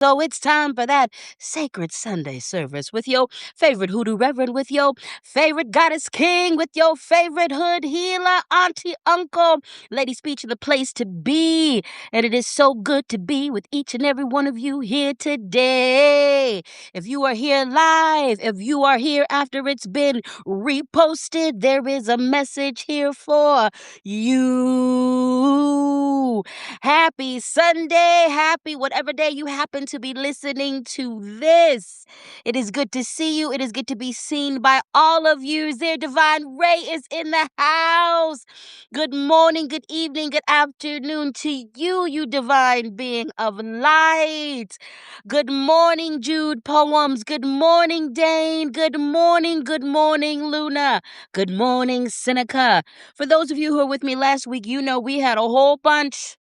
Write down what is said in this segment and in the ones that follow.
So it's time for that sacred Sunday service with your favorite hoodoo reverend, with your favorite goddess king, with your favorite hood healer, auntie, uncle, lady speech in the place to be. And it is so good to be with each and every one of you here today. If you are here live, if you are here after it's been reposted, there is a message here for you. Happy Sunday, happy whatever day you happen to be listening to this. It is good to see you. It is good to be seen by all of you. Their divine Ray is in the house. Good morning, good evening, good afternoon to you, you divine being of light. Good morning, Jude Poems. Good morning, Dane. Good morning, Luna. Good morning, Seneca. For those of you who were with me last week, you know we had a whole bunch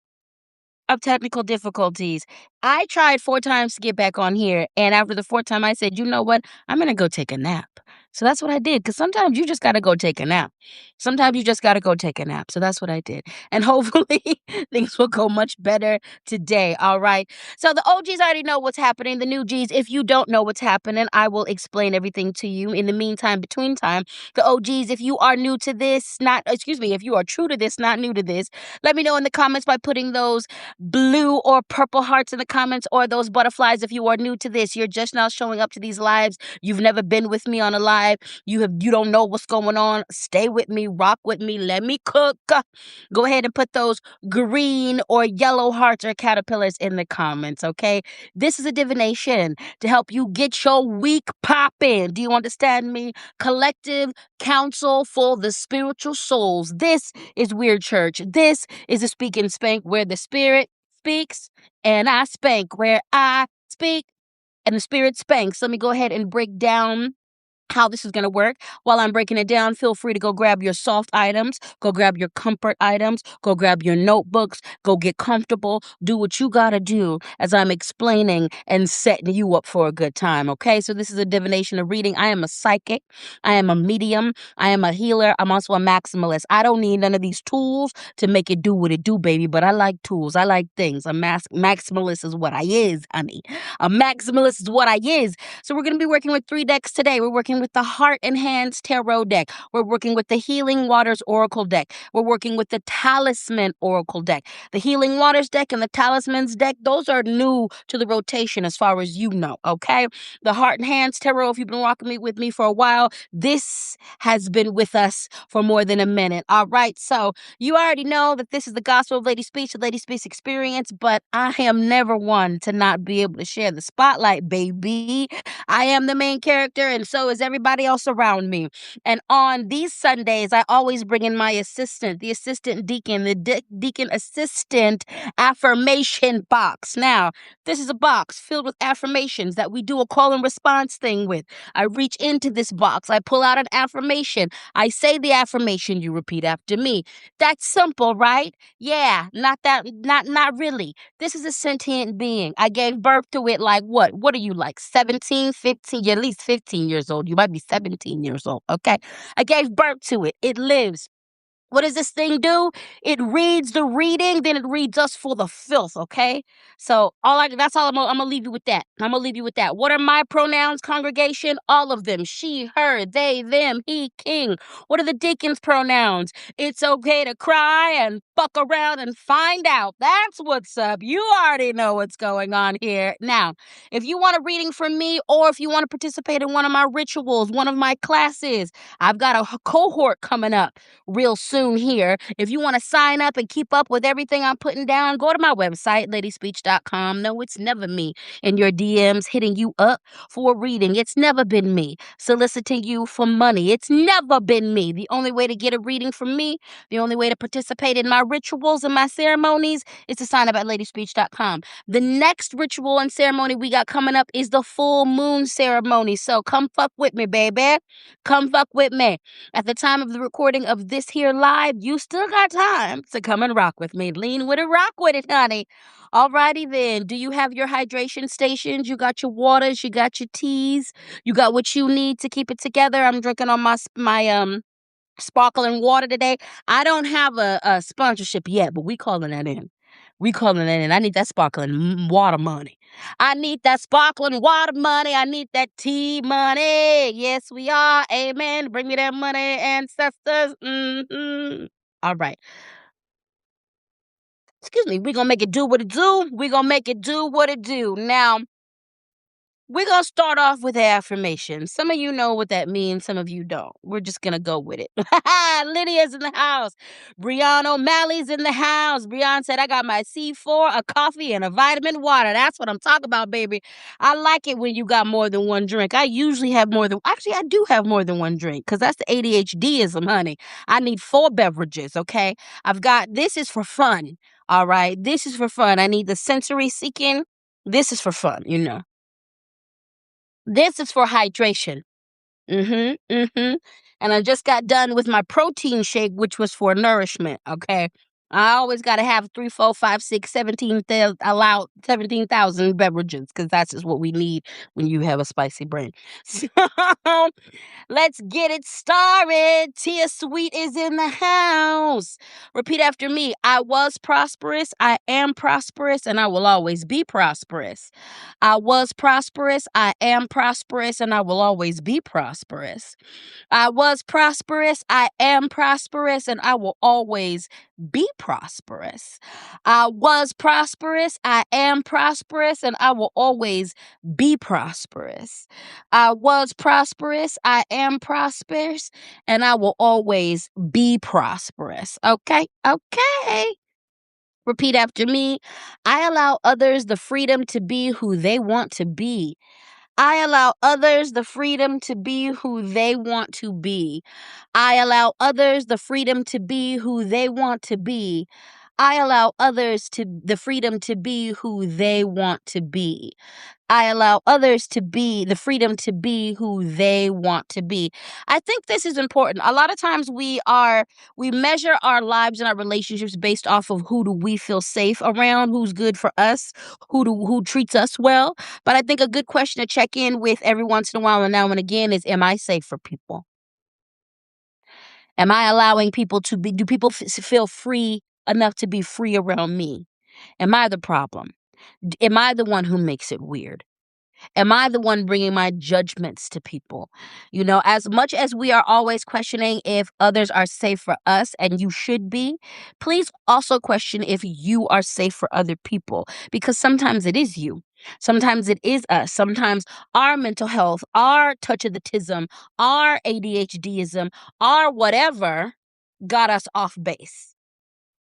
of technical difficulties. I tried 4 times to get back on here, and after the 4th time, I said, "You know what? I'm gonna go take a nap." So that's what I did, because sometimes you just gotta go take a nap. Sometimes you just gotta go take a nap, so that's what I did, and hopefully, things will go much better today, alright? So the OGs already know what's happening. The new Gs, if you don't know what's happening, I will explain everything to you. In the meantime, between time, the OGs, if you are new to this, if you are true to this, not new to this, let me know in the comments by putting those blue or purple hearts in the comments, or those butterflies if you are new to this. You're just now showing up to these lives. You've never been with me on a live. You don't know what's going on. Stay with me, rock with me, let me cook. Go ahead and put those green or yellow hearts or caterpillars in the comments, okay? This is a divination to help you get your week popping. Do you understand me? Collective counsel for the spiritual souls. This is Weird Church. This is a speak and spank where the spirit speaks and I spank where I speak and the spirit spanks. Let me go ahead and break down how this is going to work. While I'm breaking it down, feel free to go grab your soft items, go grab your comfort items, go grab your notebooks, go get comfortable, do what you got to do as I'm explaining and setting you up for a good time, okay? So this is a divination of reading. I am a psychic. I am a medium. I am a healer. I'm also a maximalist. I don't need none of these tools to make it do what it do, baby, but I like tools. I like things. A maximalist is what I is, honey. A maximalist is what I is. So we're going to be working with 3 decks today. We're working with the Heart and Hands Tarot deck. We're working with the Healing Waters Oracle deck. We're working with the Talisman Oracle deck. The Healing Waters deck and the Talismans deck, those are new to the rotation as far as you know, okay? The Heart and Hands Tarot, if you've been rocking with me for a while, this has been with us for more than a minute. All right, so you already know that this is the Gospel of LadySpeech, the LadySpeech experience, but I am never one to not be able to share the spotlight, baby. I am the main character, and so is everybody else around me. And on these Sundays, I always bring in my assistant, the assistant deacon, the deacon assistant affirmation box. Now, this is a box filled with affirmations that we do a call and response thing with. I reach into this box, I pull out an affirmation, I say the affirmation, you repeat after me. That's simple, right? Yeah, not really. This is a sentient being. I gave birth to it like what? What are you like, 17, 15? You're at least 15 years old. You might be 17 years old, okay? I gave birth to it. It lives. What does this thing do? It reads the reading, then it reads us for the filth, okay? So that's all I'm gonna leave you with that. I'm gonna leave you with that. What are my pronouns, congregation? All of them. She, her, they, them, he, king. What are the deacon's pronouns? It's okay to cry and fuck around and find out. That's what's up. You already know what's going on here. Now, if you want a reading from me, or if you want to participate in one of my rituals, one of my classes, I've got a cohort coming up real soon here. If you want to sign up and keep up with everything I'm putting down, go to my website, ladyspeech.com. No, it's never me in your DMs hitting you up for a reading. It's never been me soliciting you for money. It's never been me. The only way to get a reading from me, the only way to participate in my rituals and my ceremonies is to sign up at ladyspeech.com. The next ritual and ceremony we got coming up is the full moon ceremony. So come fuck with me, baby. Come fuck with me. At the time of the recording of this here live, you still got time to come and rock with me. Lean with it, rock with it, honey. Alrighty then. Do you have your hydration stations? You got your waters, you got your teas, you got what you need to keep it together. I'm drinking on my sparkling water today. I don't have a sponsorship yet, but we calling that in. We calling that in. I need that sparkling water money. I need that sparkling water money. I need that tea money. Yes, we are. Amen. Bring me that money, ancestors. All right. Excuse me. We're going to make it do what it do. We're going to make it do what it do. Now, we're going to start off with affirmations. Some of you know what that means. Some of you don't. We're just going to go with it. Lydia's in the house. Brianna O'Malley's in the house. Brianna said, I got my C4, a coffee, and a vitamin water. That's what I'm talking about, baby. I like it when you got more than one drink. I usually have more than, actually, I do have more than one drink because that's the ADHDism, honey. I need 4 beverages, okay? This is for fun, all right? This is for fun. I need the sensory seeking. This is for fun, you know. This is for hydration. And I just got done with my protein shake, which was for nourishment. Okay. I always got to have 3, 4, 5, 6, 17,000 beverages because that's just what we need when you have a spicy brain. So let's get it started. Tia Sweet is in the house. Repeat after me. I was prosperous. I am prosperous, and I will always be prosperous. I was prosperous. I am prosperous, and I will always be prosperous. I was prosperous. I am prosperous, and I will always be prosperous. I was prosperous. I am prosperous, and I will always be prosperous. I was prosperous. I am prosperous, and I will always be prosperous. Okay? Okay. Repeat after me. I allow others the freedom to be who they want to be. I allow others the freedom to be who they want to be. I allow others the freedom to be who they want to be. I allow others to the freedom to be who they want to be. I allow others to be the freedom to be who they want to be. I think this is important. A lot of times we measure our lives and our relationships based off of who do we feel safe around, who's good for us, who treats us well. But I think a good question to check in with every once in a while and now and again is, am I safe for people? Am I allowing people to be, do people feel free enough to be free around me? Am I the problem? Am I the one who makes it weird? Am I the one bringing my judgments to people? You know, as much as we are always questioning if others are safe for us, and you should be, please also question if you are safe for other people, because sometimes it is you. Sometimes it is us. Sometimes our mental health, our touch of the tism, our ADHDism, our whatever got us off base.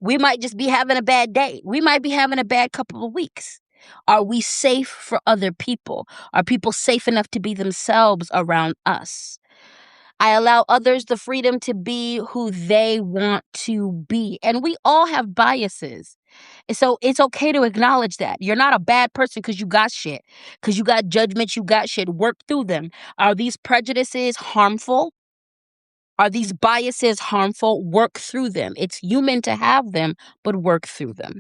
We might just be having a bad day. We might be having a bad couple of weeks. Are we safe for other people? Are people safe enough to be themselves around us? I allow others the freedom to be who they want to be. And we all have biases. So it's okay to acknowledge that. You're not a bad person because you got shit, because you got judgments, you got shit. Work through them. Are these prejudices harmful? Are these biases harmful? Work through them. It's human to have them, but work through them.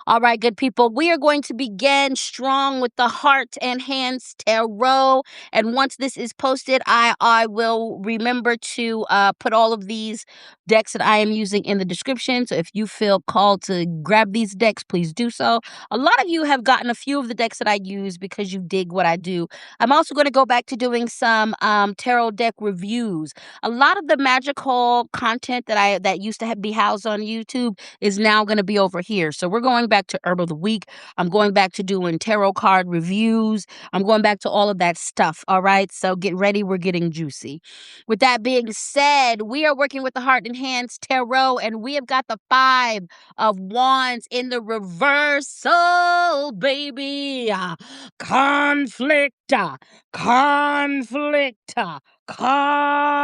All right, good people. We are going to begin strong with the Heart and Hands Tarot. And once this is posted, I will remember to put all of these decks that I am using in the description. So if you feel called to grab these decks, please do so. A lot of you have gotten a few of the decks that I use because you dig what I do. I'm also going to go back to doing some tarot deck reviews. A lot of the magical content that used to be housed on YouTube is now going to be over here. So we're going back to Herb of the Week. I'm going back to doing tarot card reviews. I'm going back to all of that stuff. All right. So get ready. We're getting juicy. With that being said, we are working with the Heart and Hands Tarot, and we have got the 5 of Wands in the reversal, baby. Conflict. Conflict. Conflict.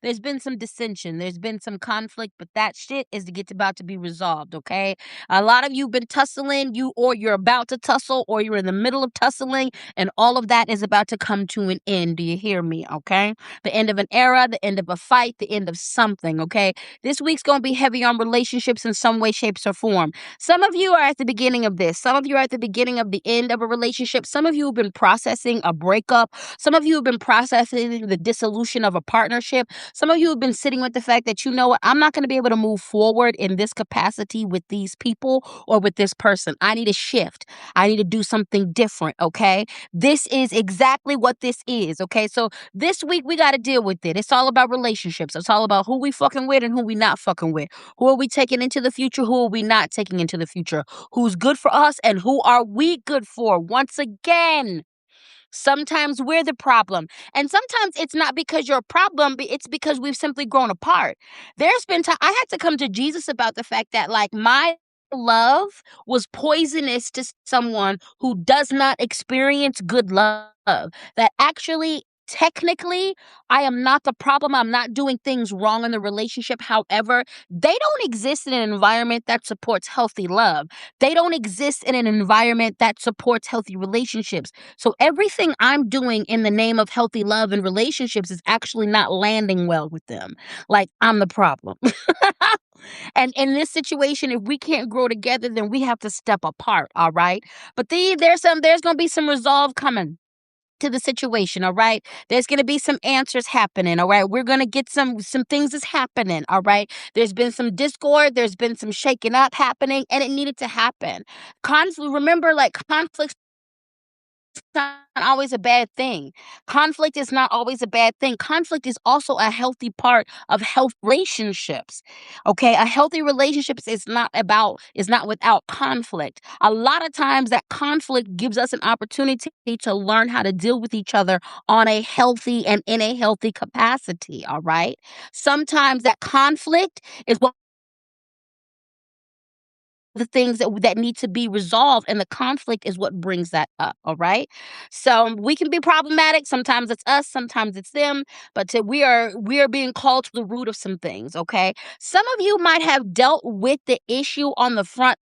There's been some dissension. There's been some conflict, but that shit is about to be resolved, okay? A lot of you have been tussling, you're about to tussle, or you're in the middle of tussling, and all of that is about to come to an end. Do you hear me, okay? The end of an era, the end of a fight, the end of something, okay? This week's going to be heavy on relationships in some way, shapes, or form. Some of you are at the beginning of this. Some of you are at the beginning of the end of a relationship. Some of you have been processing a breakup. Some of you have been processing the dissolution of a partnership. Some of you have been sitting with the fact that, you know what, I'm not going to be able to move forward in this capacity with these people or with this person. I need a shift. I need to do something different. Okay. This is exactly what this is. Okay. So this week we got to deal with it. It's all about relationships. It's all about who we fucking with and who we not fucking with. Who are we taking into the future? Who are we not taking into the future? Who's good for us and who are we good for? Once again, sometimes we're the problem. And sometimes it's not because you're a problem, but it's because we've simply grown apart. There's been time I had to come to Jesus about the fact that, like, my love was poisonous to someone who does not experience good love. That actually, technically, I am not the problem. I'm not doing things wrong in the relationship. However, they don't exist in an environment that supports healthy love. They don't exist in an environment that supports healthy relationships. So everything I'm doing in the name of healthy love and relationships is actually not landing well with them. Like, I'm the problem. And in this situation, if we can't grow together, then we have to step apart, all right? But there's going to be some resolve coming to the situation, all right? There's going to be some answers happening, all right? We're going to get some things is happening, all right? There's been some discord, there's been some shaking up happening, and it needed to happen. Remember, like, conflict not always a bad thing. Conflict is not always a bad thing. Conflict is also a healthy part of health relationships. Okay? A healthy relationship is not without conflict. A lot of times that conflict gives us an opportunity to learn how to deal with each other on a healthy and in a healthy capacity, all right? Sometimes that conflict is what the things that need to be resolved, and the conflict is what brings that up, all right? So we can be problematic. Sometimes it's us, sometimes it's them, but we are being called to the root of some things, okay? Some of you might have dealt with the issue on the front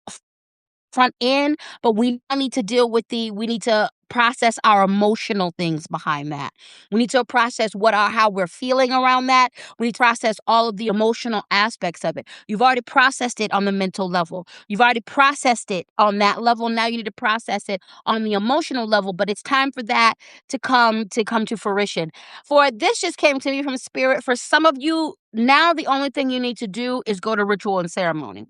end, but we need to we need to process our emotional things behind that. We need to process how we're feeling around that. We need to process all of the emotional aspects of it. You've already processed it on the mental level. You've already processed it on that level. Now you need to process it on the emotional level, but it's time for that to come to fruition. For this just came to me from spirit. For some of you, now the only thing you need to do is go to ritual and ceremony.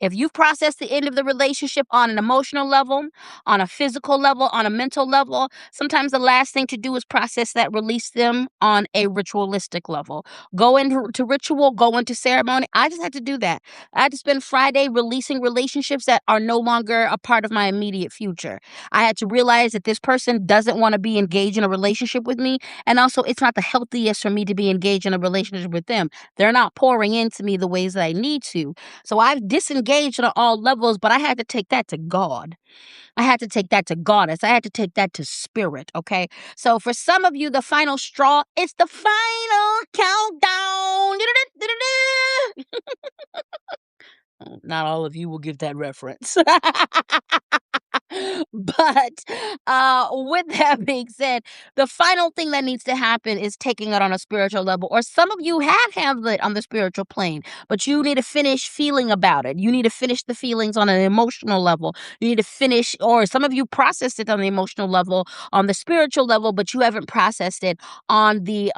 If you've processed the end of the relationship on an emotional level, on a physical level, on a mental level, sometimes the last thing to do is process that, release them on a ritualistic level. Go into to ritual, go into ceremony. I just had to do that. I had to spend Friday releasing relationships that are no longer a part of my immediate future. I had to realize that this person doesn't want to be engaged in a relationship with me. And also, it's not the healthiest for me to be engaged in a relationship with them. They're not pouring into me the ways that I need to. So I've disengaged on all levels, but I had to take that to God. I had to take that to goddess. I had to take that to spirit. Okay. So for some of you, the final straw, it's the final countdown. Not all of you will give that reference. But with that being said, the final thing that needs to happen is taking it on a spiritual level. Or some of you have handled it on the spiritual plane, but you need to finish feeling about it. You need to finish the feelings on an emotional level. You need to finish, or some of you processed it on the emotional level, on the spiritual level, but you haven't processed it on the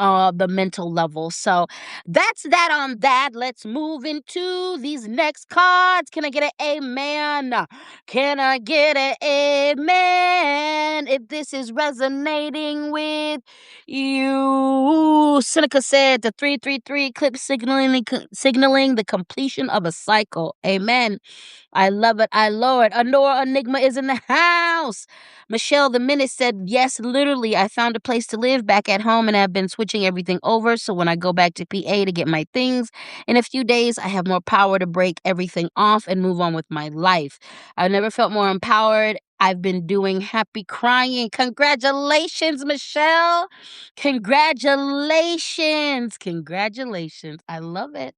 mental level. So that's that on that. Let's move into these next cards. Can I get an amen? Can I get an amen if this is resonating with you? Seneca said the 333 eclipse signaling the completion of a cycle. Amen. I love it. I love it. Honora Enigma is in the house. Michelle the Minute said, yes, literally, I found a place to live back at home and I've been switching everything over. So when I go back to PA to get my things in a few days, I have more power to break everything off and move on with my life. I've never felt more empowered. I've been doing happy crying. Congratulations, Michelle. Congratulations. Congratulations. I love it.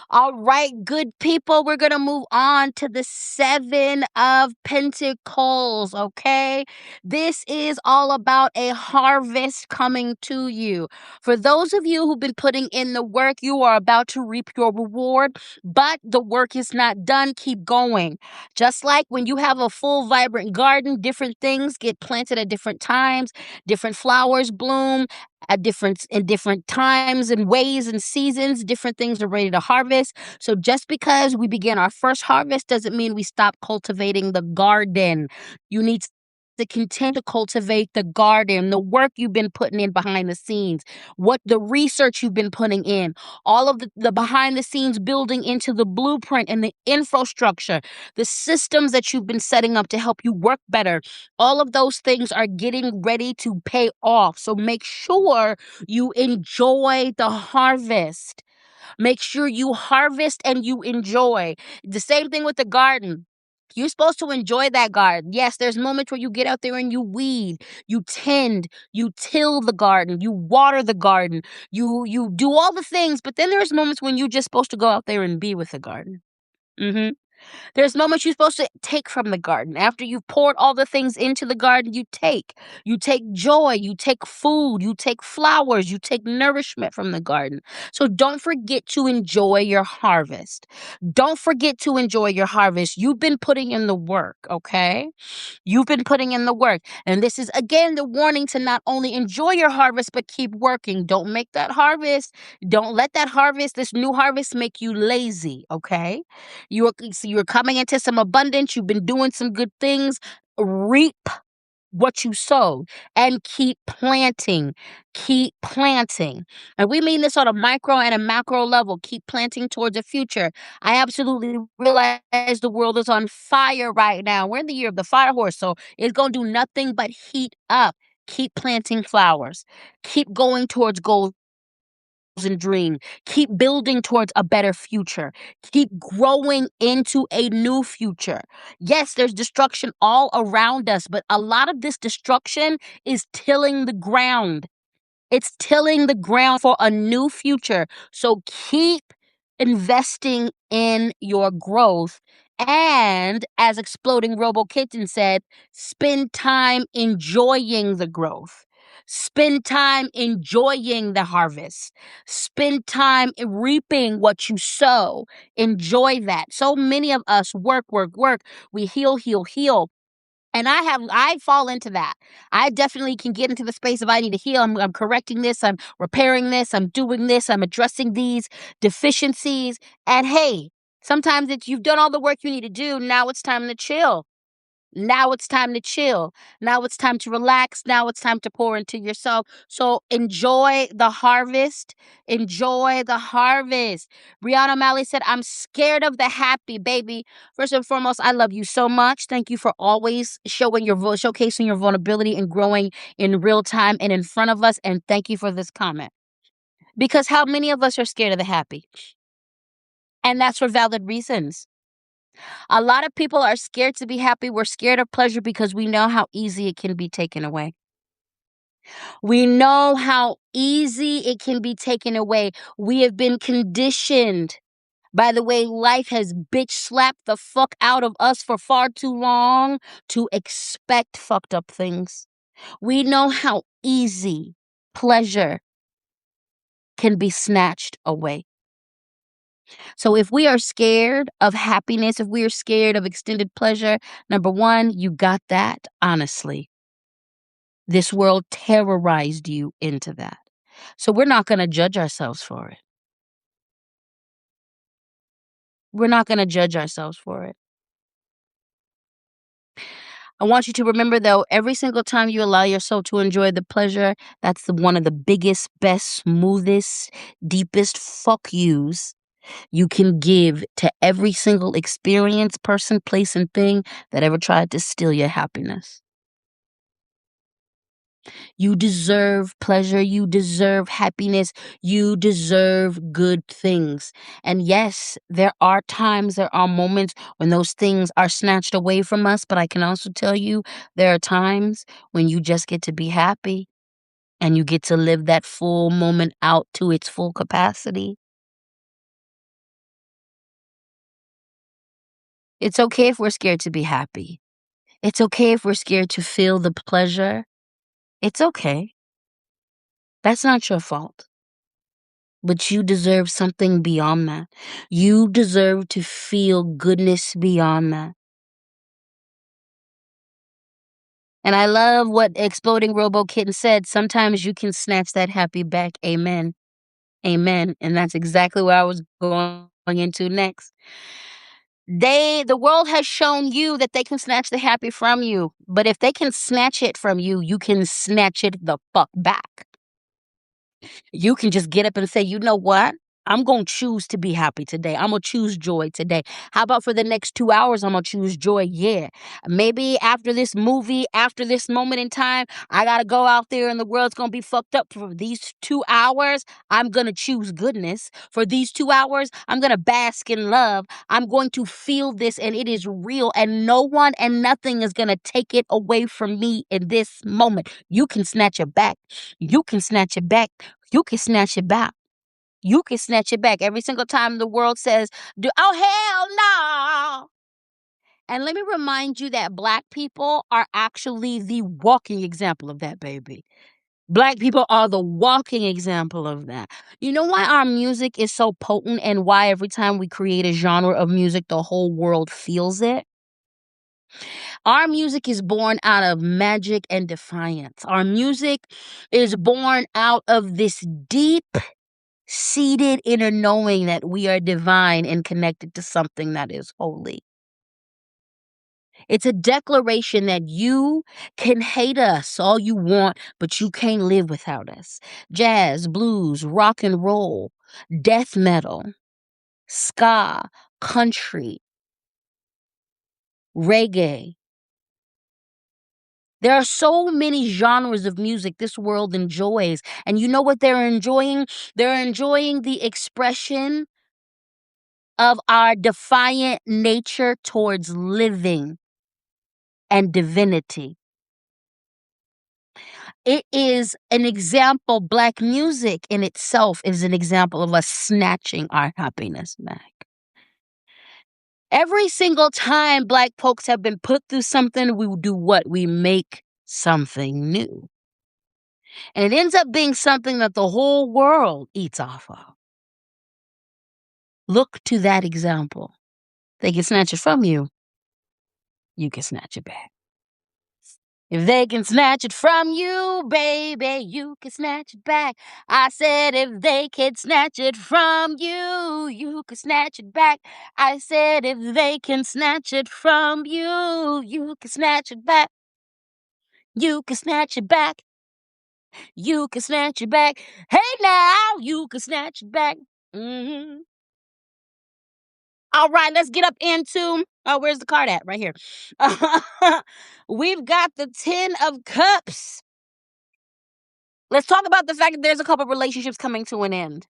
All right, good people, we're going to move on to the Seven of Pentacles, okay? This is all about a harvest coming to you. For those of you who've been putting in the work, you are about to reap your reward, but the work is not done. Keep going. Just like when you have a full, vibrant garden, different things get planted at different times, different flowers bloom at different times and ways and seasons. Different things are ready to harvest. So just because we begin our first harvest doesn't mean we stop cultivating the garden. You need to continue to cultivate the garden, the work you've been putting in behind the scenes, what the research you've been putting in, all of the behind the scenes building into the blueprint and the infrastructure, the systems that you've been setting up to help you work better. All of those things are getting ready to pay off. So make sure you enjoy the harvest. Make sure you harvest and you enjoy. The same thing with the garden. You're supposed to enjoy that garden. Yes, there's moments where you get out there and you weed, you tend, you till the garden, you water the garden, you do all the things, but then there's moments when you're just supposed to go out there and be with the garden. Mhm. There's moments you're supposed to take from the garden. After you've poured all the things into the garden, you take. You take joy, you take food, you take flowers, you take nourishment from the garden. So don't forget to enjoy your harvest. Don't forget to enjoy your harvest. You've been putting in the work, okay? You've been putting in the work. And this is, again, the warning to not only enjoy your harvest, but keep working. Don't make that harvest. Don't let that harvest, this new harvest, make you lazy, okay? You're coming into some abundance. You've been doing some good things. Reap what you sowed and keep planting. Keep planting. And we mean this on a micro and a macro level. Keep planting towards the future. I absolutely realize the world is on fire right now. We're in the year of the fire horse, so it's going to do nothing but heat up. Keep planting flowers. Keep going towards goals and dream. Keep building towards a better future. Keep growing into a new future. Yes, there's destruction all around us, but a lot of this destruction is tilling the ground. It's tilling the ground for a new future. So keep investing in your growth. And as Exploding Robo Kitten said, spend time enjoying the growth. Spend time enjoying the harvest. Spend time reaping what you sow. Enjoy that. So many of us work, work, work. We heal, heal, heal. And I fall into that. I definitely can get into the space of I need to heal. I'm correcting this. I'm repairing this. I'm doing this. I'm addressing these deficiencies. And hey, sometimes it's you've done all the work you need to do. Now it's time to chill. Now it's time to chill. Now it's time to relax. Now it's time to pour into yourself. So enjoy the harvest. Enjoy the harvest. Brianna Malley said, I'm scared of the happy, baby. First and foremost, I love you so much. Thank you for always showcasing your vulnerability and growing in real time and in front of us. And thank you for this comment. Because how many of us are scared of the happy? And that's for valid reasons. A lot of people are scared to be happy. We're scared of pleasure because we know how easy it can be taken away. We know how easy it can be taken away. We have been conditioned by the way life has bitch slapped the fuck out of us for far too long to expect fucked up things. We know how easy pleasure can be snatched away. So if we are scared of happiness, if we are scared of extended pleasure, number one, you got that, honestly. This world terrorized you into that. So we're not going to judge ourselves for it. We're not going to judge ourselves for it. I want you to remember, though, every single time you allow yourself to enjoy the pleasure, that's one of the biggest, best, smoothest, deepest fuck yous you can give to every single experience, person, place, and thing that ever tried to steal your happiness. You deserve pleasure. You deserve happiness. You deserve good things. And yes, there are times, there are moments when those things are snatched away from us. But I can also tell you there are times when you just get to be happy and you get to live that full moment out to its full capacity. It's okay if we're scared to be happy. It's okay if we're scared to feel the pleasure. It's okay. That's not your fault. But you deserve something beyond that. You deserve to feel goodness beyond that. And I love what Exploding Robo Kitten said. Sometimes you can snatch that happy back. Amen. Amen. And that's exactly where I was going into next. The world has shown you that they can snatch the happy from you. But if they can snatch it from you, you can snatch it the fuck back. You can just get up and say, you know what? I'm going to choose to be happy today. I'm going to choose joy today. How about for the next 2 hours, I'm going to choose joy? Yeah. Maybe after this movie, after this moment in time, I got to go out there and the world's going to be fucked up. For these 2 hours, I'm going to choose goodness. For these 2 hours, I'm going to bask in love. I'm going to feel this and it is real. And no one and nothing is going to take it away from me in this moment. You can snatch it back. You can snatch it back. You can snatch it back. You can snatch it back every single time the world says, oh, hell no. And let me remind you that Black people are actually the walking example of that, baby. Black people are the walking example of that. You know why our music is so potent and why every time we create a genre of music, the whole world feels it? Our music is born out of magic and defiance. Our music is born out of this deep seated inner knowing that we are divine and connected to something that is holy. It's a declaration that you can hate us all you want, but you can't live without us. Jazz, blues, rock and roll, death metal, ska, country, reggae. There are so many genres of music this world enjoys. And you know what they're enjoying? They're enjoying the expression of our defiant nature towards living and divinity. It is an example, Black music in itself is an example of us snatching our happiness back. Every single time Black folks have been put through something, we do what? We make something new. And it ends up being something that the whole world eats off of. Look to that example. They can snatch it from you. You can snatch it back. If they can snatch it from you, baby, you can snatch it back. I said if they can snatch it from you, you can snatch it back. I said if they can snatch it from you, you can snatch it back. You can snatch it back. You can snatch it back. Hey now, you can snatch it back. Mm-hmm. All right, let's get up into. Oh, where's the card at? Right here. We've got the 10 of Cups. Let's talk about the fact that there's a couple relationships coming to an end.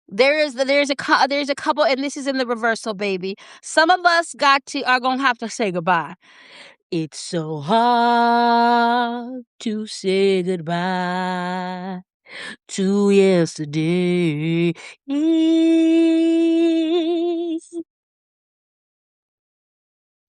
There's a couple, and this is in the reversal, baby. Some of us are gonna have to say goodbye. It's so hard to say goodbye to yesterday.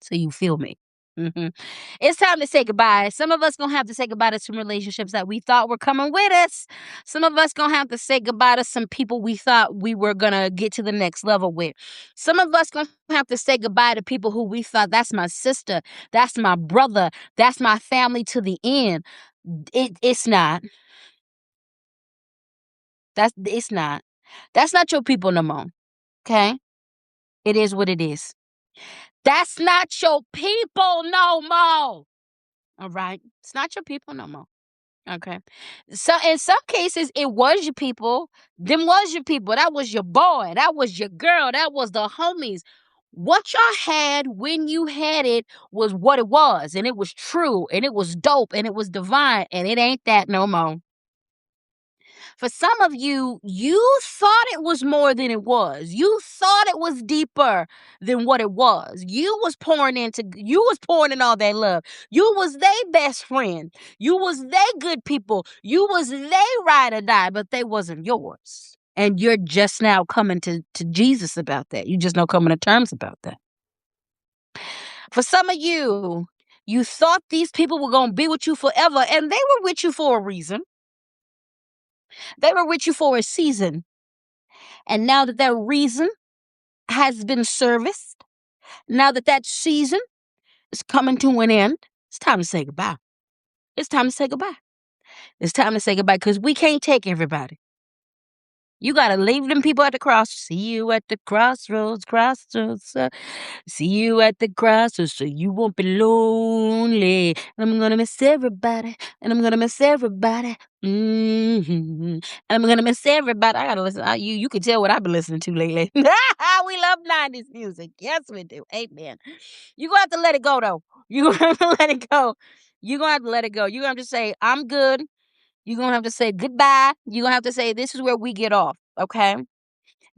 So you feel me. Mhm. It's time to say goodbye. Some of us gonna have to say goodbye to some relationships that we thought were coming with us. Some of us gonna have to say goodbye to some people we thought we were gonna get to the next level with. Some of us gonna have to say goodbye to people who we thought, that's my sister, that's my brother, that's my family to the end. It's not. It's not. That's not your people no more. Okay? It is what it is. That's not your people no more. All right. It's not your people no more. Okay. So in some cases, it was your people. Them was your people. That was your boy. That was your girl. That was the homies. What y'all had when you had it was what it was. And it was true. And it was dope. And it was divine. And it ain't that no more. For some of you, you thought it was more than it was. You thought it was deeper than what it was. You was pouring in all that love. You was they best friend. You was they good people. You was they ride or die, but they wasn't yours. And you're just now coming to Jesus about that. You just now coming to terms about that. For some of you, you thought these people were going to be with you forever, and they were with you for a reason. They were with you for a season. And now that that reason has been serviced, now that that season is coming to an end, it's time to say goodbye. It's time to say goodbye. It's time to say goodbye because we can't take everybody. You got to leave them people at the cross. See you at the crossroads, crossroads. See you at the crossroads so you won't be lonely. And I'm going to miss everybody. And I'm going to miss everybody. And I'm going to miss everybody. I got to listen. You can tell what I've been listening to lately. We love 90s music. Yes, we do. Amen. You're going to have to let it go, though. You're going to have to let it go. You're going to have to let it go. You're going to have to say, I'm good. You're going to have to say goodbye. You're going to have to say, this is where we get off, okay?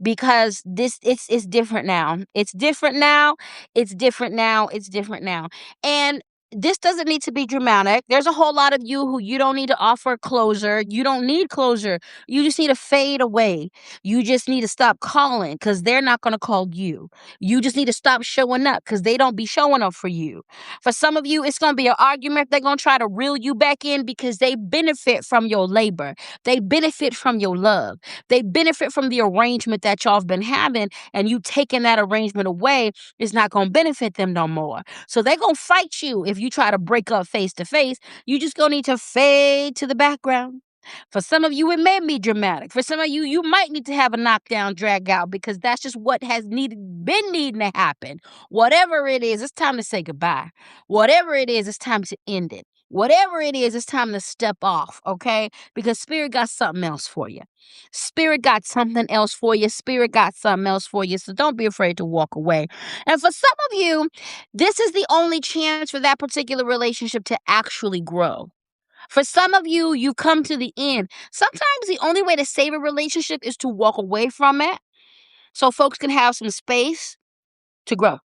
Because it's different now. It's different now. It's different now. It's different now. And this doesn't need to be dramatic. There's a whole lot of you who you don't need to offer closure. You don't need closure. You just need to fade away. You just need to stop calling because they're not going to call you. You just need to stop showing up because they don't be showing up for you. For some of you, it's going to be an argument. They're going to try to reel you back in because they benefit from your labor. They benefit from your love. They benefit from the arrangement that y'all have been having, and you taking that arrangement away is not going to benefit them no more. So they're going to fight you if you try to break up face to face. You just going to need to fade to the background. For some of you, it may be dramatic. For some of you, you might need to have a knockdown, drag out, because that's just what has been needing to happen. Whatever it is, it's time to say goodbye. Whatever it is, it's time to end it. Whatever it is, it's time to step off, okay? Because Spirit got something else for you. Spirit got something else for you. Spirit got something else for you. So don't be afraid to walk away. And for some of you, this is the only chance for that particular relationship to actually grow. For some of you, you come to the end. Sometimes the only way to save a relationship is to walk away from it so folks can have some space to grow.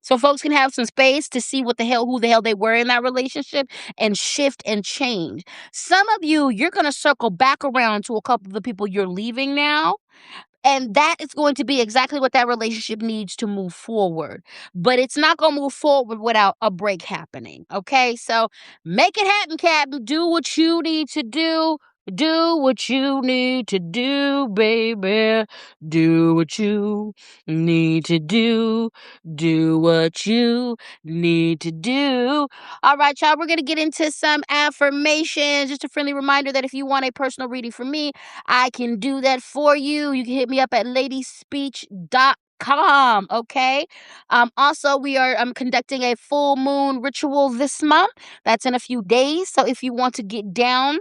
So folks can have some space to see who the hell they were in that relationship and shift and change. Some of you, you're going to circle back around to a couple of the people you're leaving now. And that is going to be exactly what that relationship needs to move forward. But it's not going to move forward without a break happening. Okay? So make it happen, Captain. Do what you need to do. Do what you need to do, baby. Do what you need to do. Do what you need to do. All right, y'all, we're going to get into some affirmations. Just a friendly reminder that if you want a personal reading from me, I can do that for you. You can hit me up at LadySpeech.com. Okay. Also, we are conducting a full moon ritual this month. That's in a few days. So if you want to get down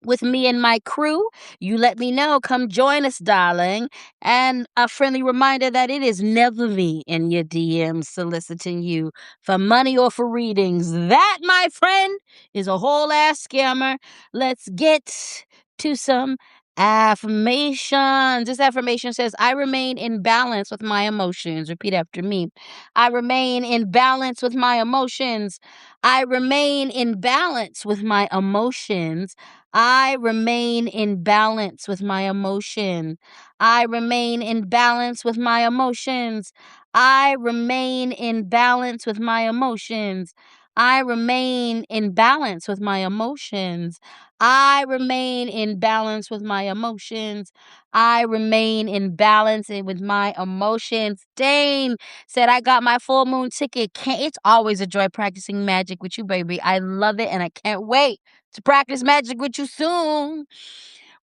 with me and my crew, you let me know. Come join us, darling. And a friendly reminder that it is never me in your DMs soliciting you for money or for readings. That, my friend, is a whole ass scammer. Let's get to some affirmations. This affirmation says, I remain in balance with my emotions. Repeat after me. I remain in balance with my emotions. I remain in balance with my emotions. I remain in balance with my emotion. I remain in balance with my emotions. I remain in balance with my emotions. I remain in balance with my emotions. I remain in balance with my emotions. I remain in balance with my emotions. Dane said, I got my full moon ticket. It's always a joy practicing magic with you, baby. I love it and I can't wait to practice magic with you soon.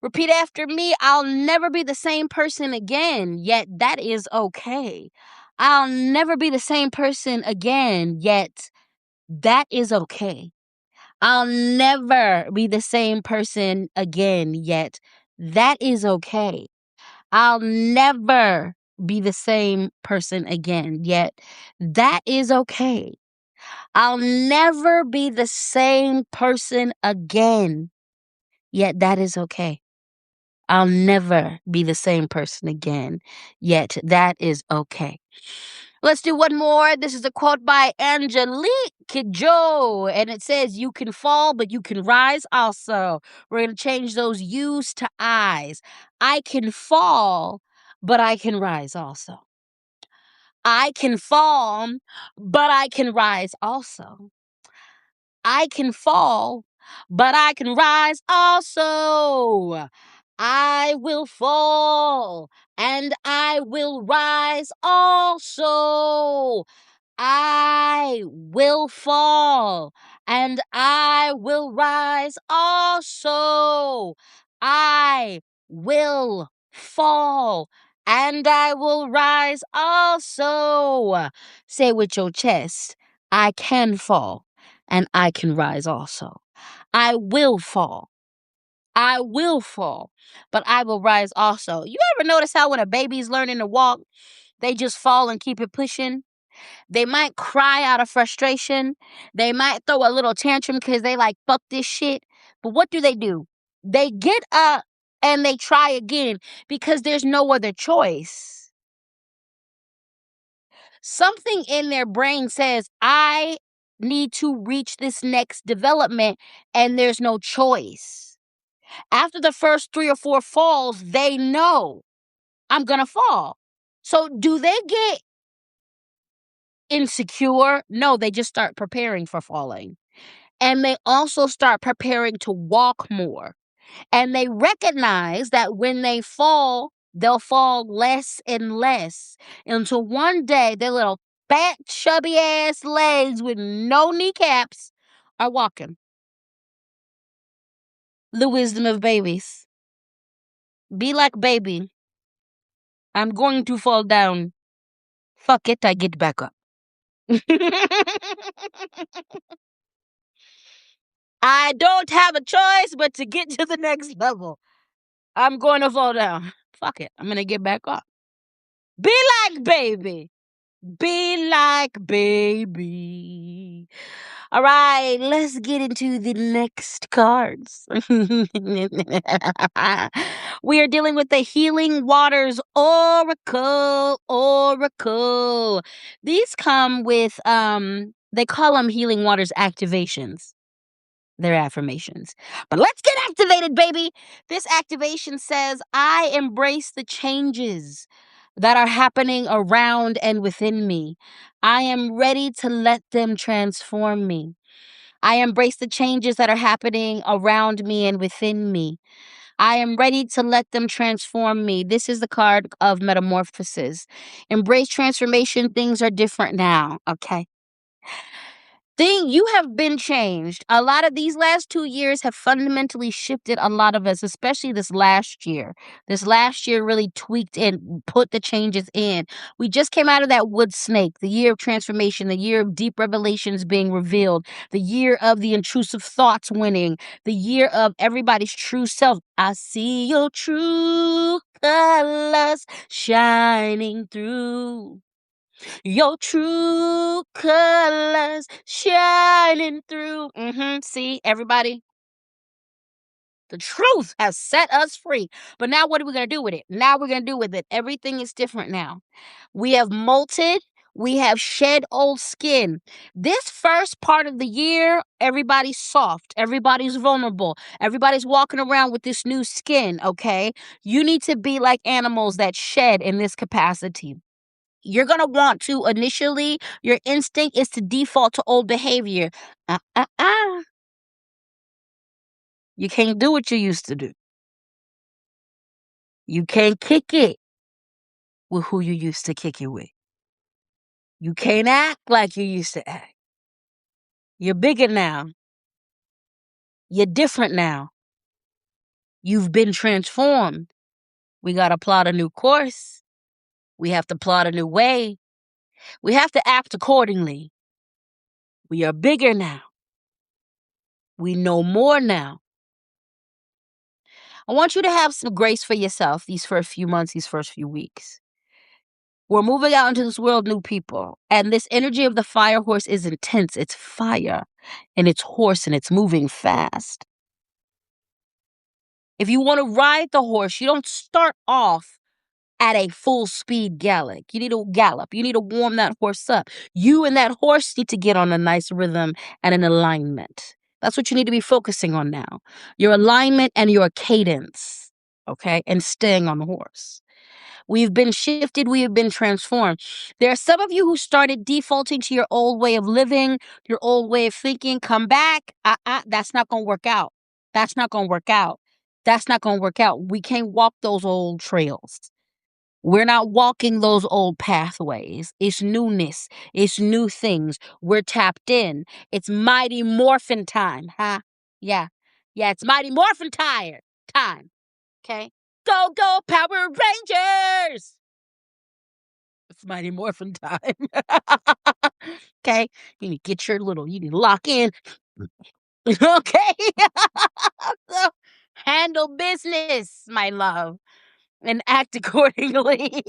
Repeat after me. I'll never be the same person again, yet that is okay. I'll never be the same person again, yet that is okay. I'll never be the same person again, yet that is okay. I'll never be the same person again, yet that is okay. I'll never be the same person again, yet that is okay. I'll never be the same person again, yet that is okay. Let's do one more. This is a quote by Angelique Kidjo, and it says, you can fall, but you can rise also. We're going to change those U's to I's. I can fall, but I can rise also. I can fall, but I can rise also. I can fall, but I can rise also. I will fall and I will rise also. I will fall and I will rise also. I will fall and I will rise also. Say with your chest, I can fall and I can rise also. I will fall. I will fall, but I will rise also. You ever notice how when a baby's learning to walk, they just fall and keep it pushing? They might cry out of frustration. They might throw a little tantrum because they like, fuck this shit. But what do? They get up and they try again because there's no other choice. Something in their brain says, I need to reach this next development and there's no choice. After the first 3 or 4 falls, they know I'm going to fall. So do they get insecure? No, they just start preparing for falling. And they also start preparing to walk more. And they recognize that when they fall, they'll fall less and less until one day their little fat, chubby ass legs with no kneecaps are walking. The wisdom of babies. Be like baby. I'm going to fall down. Fuck it, I get back up. I don't have a choice but to get to the next level. I'm going to fall down. Fuck it, I'm going to get back up. Be like baby. Be like baby. All right, let's get into the next cards. We are dealing with the Healing Waters Oracle. Oracle. These come with they call them Healing Waters activations. They're affirmations. But let's get activated, baby. This activation says, I embrace the changes that are happening around and within me. I am ready to let them transform me. I embrace the changes that are happening around me and within me. I am ready to let them transform me. This is the card of metamorphosis. Embrace transformation. Things are different now. Okay. You have been changed. A lot of these last 2 years have fundamentally shifted a lot of us, especially this last year. This last year really tweaked and put the changes in. We just came out of that wood snake, the year of transformation, the year of deep revelations being revealed, the year of the intrusive thoughts winning, the year of everybody's true self. I see your true colors shining through. Your true colors shining through. See, everybody, the truth has set us free. But now what are we going to do with it? Now we're going to do with it. Everything is different now. We have molted. We have shed old skin. This first part of the year, everybody's soft. Everybody's vulnerable. Everybody's walking around with this new skin, okay? You need to be like animals that shed in this capacity. You're going to want to initially, your instinct is to default to old behavior. You can't do what you used to do. You can't kick it with who you used to kick it with. You can't act like you used to act. You're bigger now. You're different now. You've been transformed. We got to plot a new course. We have to plot a new way. We have to act accordingly. We are bigger now. We know more now. I want you to have some grace for yourself these first few months, these first few weeks. We're moving out into this world, new people. And this energy of the fire horse is intense. It's fire and it's horse and it's moving fast. If you want to ride the horse, you don't start off at a full speed gallop. You need to gallop. You need to warm that horse up. You and that horse need to get on a nice rhythm and an alignment. That's what you need to be focusing on now. Your alignment and your cadence, okay? And staying on the horse. We've been shifted. We have been transformed. There are some of you who started defaulting to your old way of living, your old way of thinking. Come back. That's not going to work out. That's not going to work out. That's not going to work out. We can't walk those old trails. We're not walking those old pathways. It's newness. It's new things. We're tapped in. It's Mighty Morphin time, huh? Yeah. Yeah, it's Mighty Morphin time. Okay? Go, go, Power Rangers! It's Mighty Morphin time. Okay? You need to get your you need to lock in. Okay? So, handle business, my love, and act accordingly.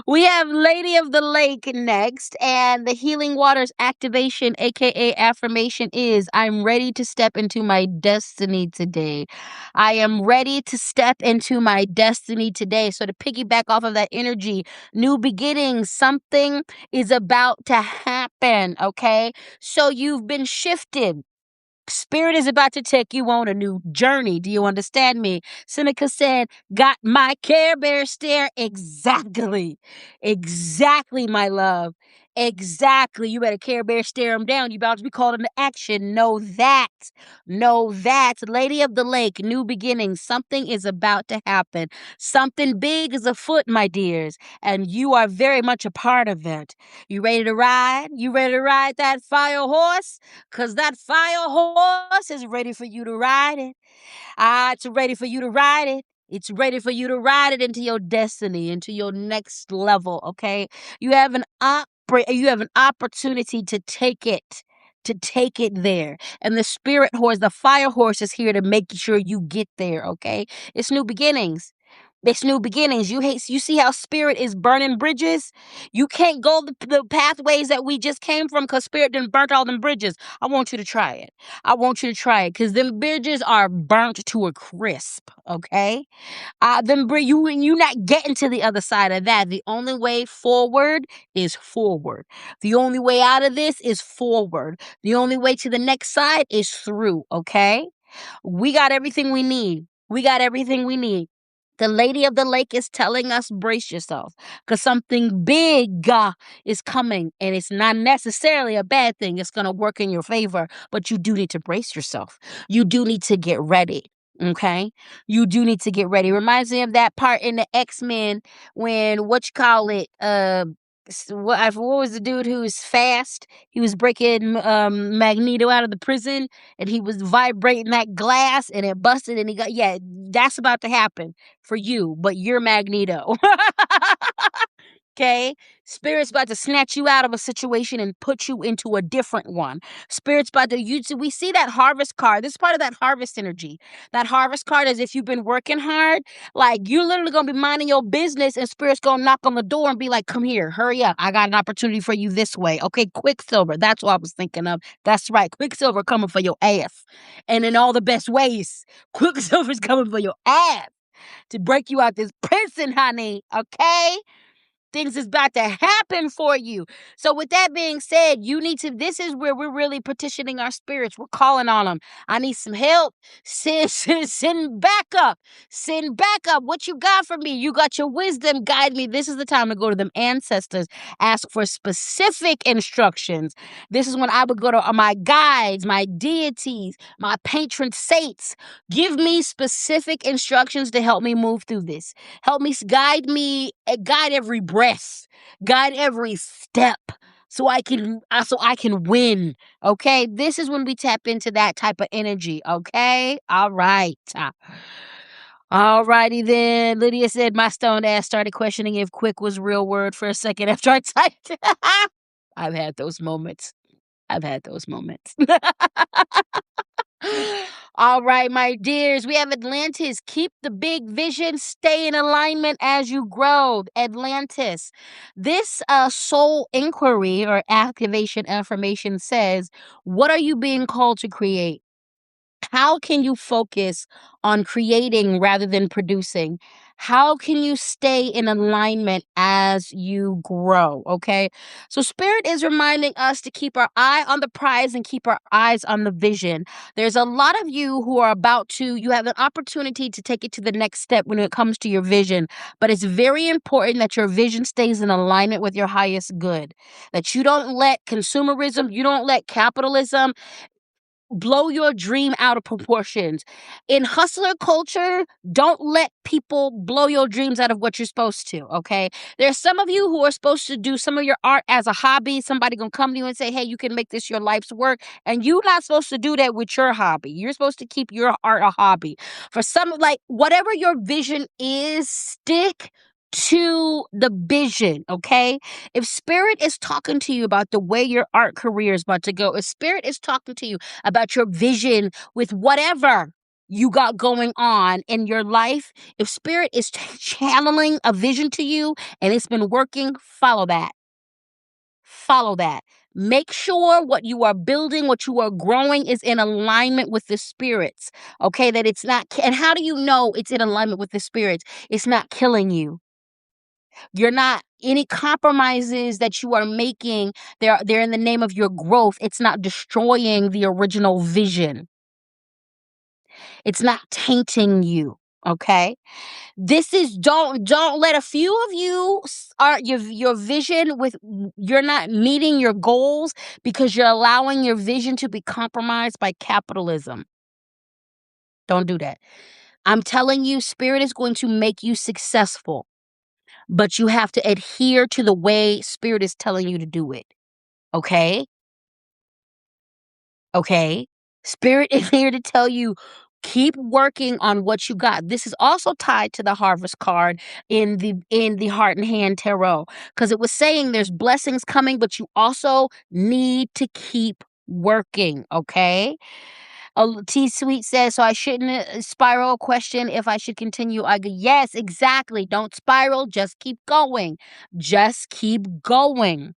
We have Lady of the Lake next, and the Healing Waters activation, aka affirmation, is I'm ready to step into my destiny today. I am ready to step into my destiny today. So, to piggyback off of that energy, new beginnings, something is about to happen, okay? So, you've been shifted. Spirit is about to take you on a new journey. Do you understand me? Seneca said, got my Care Bear stare? Exactly. Exactly, my love. Exactly. You better Care Bear stare him down. You about to be called into action. Know that. Know that. Lady of the Lake, new beginnings. Something is about to happen. Something big is afoot, my dears. And you are very much a part of it. You ready to ride? You ready to ride that fire horse? Because that fire horse is ready for you to ride it. It's ready for you to ride it. It's ready for you to ride it into your destiny, into your next level, okay? You have an opportunity to take it. To take it there. And the spirit horse, the fire horse is here to make sure you get there, okay? It's new beginnings. It's new beginnings. You see how spirit is burning bridges? You can't go the pathways that we just came from because spirit didn't burnt all them bridges. I want you to try it. I want you to try it because them bridges are burnt to a crisp, okay? You not getting to the other side of that. The only way forward is forward. The only way out of this is forward. The only way to the next side is through, okay? We got everything we need. We got everything we need. The Lady of the Lake is telling us, brace yourself, because something big is coming, and it's not necessarily a bad thing. It's going to work in your favor, but you do need to brace yourself. You do need to get ready. Okay, you do need to get ready. Reminds me of that part in the X-Men when what was the dude who was fast? He was breaking Magneto out of the prison, and he was vibrating that glass, and it busted, and that's about to happen for you, but you're Magneto. Okay? Spirit's about to snatch you out of a situation and put you into a different one. Spirit's about to we see that harvest card. This is part of that harvest energy. That harvest card is if you've been working hard, like you're literally gonna be minding your business and spirit's gonna knock on the door and be like, come here, hurry up. I got an opportunity for you this way. Okay, Quicksilver. That's what I was thinking of. That's right. Quicksilver coming for your ass. And in all the best ways. Quicksilver's coming for your ass to break you out this prison, honey. Okay? Things is about to happen for you. So with that being said, this is where we're really petitioning our spirits. We're calling on them. I need some help. Send back up. Send back up. What you got for me? You got your wisdom. Guide me. This is the time to go to them ancestors. Ask for specific instructions. This is when I would go to my guides, my deities, my patron saints. Give me specific instructions to help me move through this. Help me, guide every breath, guide every step so I can win. Okay? This is when we tap into that type of energy, okay? All right. All righty then. Lydia said my stoned ass started questioning if quick was real word for a second after I typed. I've had those moments. I've had those moments. All right, my dears, we have Atlantis. Keep the big vision, stay in alignment as you grow. Atlantis. This soul inquiry or activation affirmation says, what are you being called to create? How can you focus on creating rather than producing? How can you stay in alignment as you grow? Okay. So, Spirit is reminding us to keep our eye on the prize and keep our eyes on the vision. There's a lot of you who are you have an opportunity to take it to the next step when it comes to your vision. But it's very important that your vision stays in alignment with your highest good, that you don't let consumerism, you don't let capitalism blow your dream out of proportions. In hustler culture, don't let people blow your dreams out of what you're supposed to, okay? There's some of you who are supposed to do some of your art as a hobby. Somebody gonna come to you and say, hey, you can make this your life's work. And you're not supposed to do that with your hobby. You're supposed to keep your art a hobby. For some, like, whatever your vision is, stick to the vision, okay? If Spirit is talking to you about the way your art career is about to go, if Spirit is talking to you about your vision with whatever you got going on in your life, if Spirit is channeling a vision to you and it's been working, follow that. Follow that. Make sure what you are building, what you are growing is in alignment with the spirits. Okay, that it's not. And how do you know it's in alignment with the spirits? It's not killing you. You're not any compromises that you are making. They're in the name of your growth. It's not destroying the original vision. It's not tainting you. Okay. This is don't let a few of you are your vision with you're not meeting your goals because you're allowing your vision to be compromised by capitalism. Don't do that. I'm telling you, Spirit is going to make you successful, but you have to adhere to the way Spirit is telling you to do it. Okay? Okay? Spirit is here to tell you keep working on what you got. This is also tied to the harvest card in the heart and hand tarot, because it was saying there's blessings coming, but you also need to keep working, okay? T Sweet says, so I shouldn't spiral. Question if I should continue. I go, yes, exactly. Don't spiral. Just keep going. Just keep going.